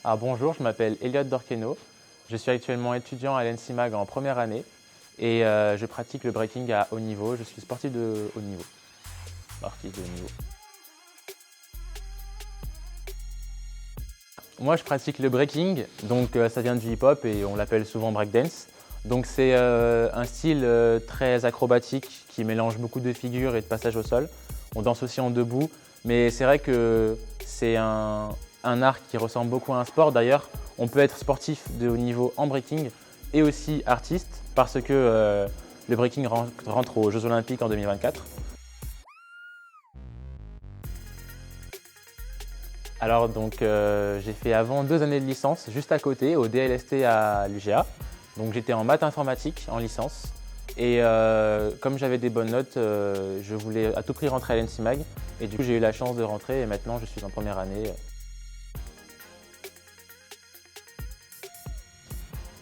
Alors bonjour, je m'appelle Elliot Dorqueno. Je suis actuellement étudiant à l'ENSIMAG en première année et je pratique le breaking à haut niveau. Je suis sportif de haut niveau. Sportif de haut niveau. Moi, je pratique le breaking, donc ça vient du hip-hop et on l'appelle souvent breakdance. Donc c'est un style très acrobatique qui mélange beaucoup de figures et de passages au sol. On danse aussi en debout, mais c'est vrai que c'est un art qui ressemble beaucoup à un sport. D'ailleurs, on peut être sportif de haut niveau en breaking et aussi artiste parce que le breaking rentre aux Jeux Olympiques en 2024. Alors donc j'ai fait avant 2 années de licence juste à côté au DLST à l'UGA. Donc j'étais en maths informatique en licence et comme j'avais des bonnes notes, je voulais à tout prix rentrer à l'ENSIMAG et du coup j'ai eu la chance de rentrer et maintenant je suis en première année.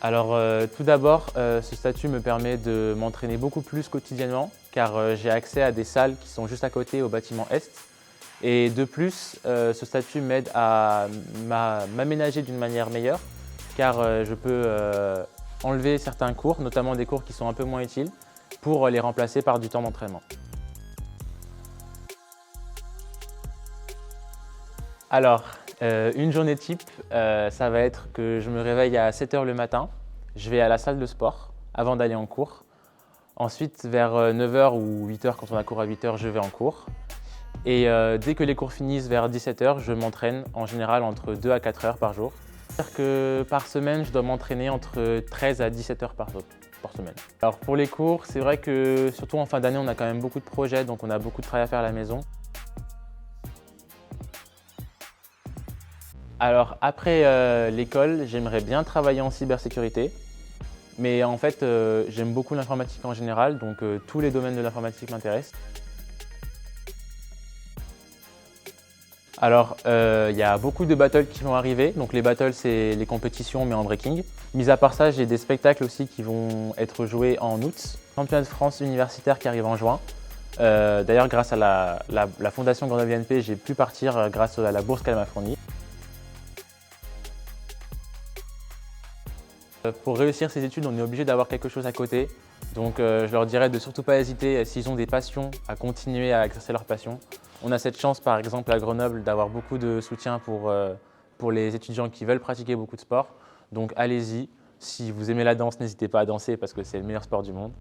Alors tout d'abord, ce statut me permet de m'entraîner beaucoup plus quotidiennement car j'ai accès à des salles qui sont juste à côté au bâtiment Est. Et de plus, ce statut m'aide à m'aménager d'une manière meilleure car je peux enlever certains cours, notamment des cours qui sont un peu moins utiles, pour les remplacer par du temps d'entraînement. Alors, une journée type, ça va être que je me réveille à 7 h le matin, je vais à la salle de sport avant d'aller en cours. Ensuite, vers 9 h ou 8 h, quand on a cours à 8 h, je vais en cours. Et dès que les cours finissent vers 17 h, je m'entraîne en général entre 2 à 4 heures par jour. C'est-à-dire que par semaine, je dois m'entraîner entre 13 à 17 heures par semaine. Alors pour les cours, c'est vrai que surtout en fin d'année, on a quand même beaucoup de projets, donc on a beaucoup de travail à faire à la maison. Alors après l'école, j'aimerais bien travailler en cybersécurité. Mais en fait, j'aime beaucoup l'informatique en général, donc tous les domaines de l'informatique m'intéressent. Alors, il y a beaucoup de battles qui vont arriver. Donc les battles, c'est les compétitions, mais en breaking. Mis à part ça, j'ai des spectacles aussi qui vont être joués en août. Championnat de France universitaire qui arrive en juin. D'ailleurs, grâce à la fondation Grenoble INP, j'ai pu partir grâce à la bourse qu'elle m'a fournie. Pour réussir ces études, on est obligé d'avoir quelque chose à côté. Donc je leur dirais de surtout pas hésiter, s'ils ont des passions, à continuer à exercer leur passion. On a cette chance par exemple à Grenoble d'avoir beaucoup de soutien pour les étudiants qui veulent pratiquer beaucoup de sport. Donc allez-y, si vous aimez la danse, n'hésitez pas à danser parce que c'est le meilleur sport du monde.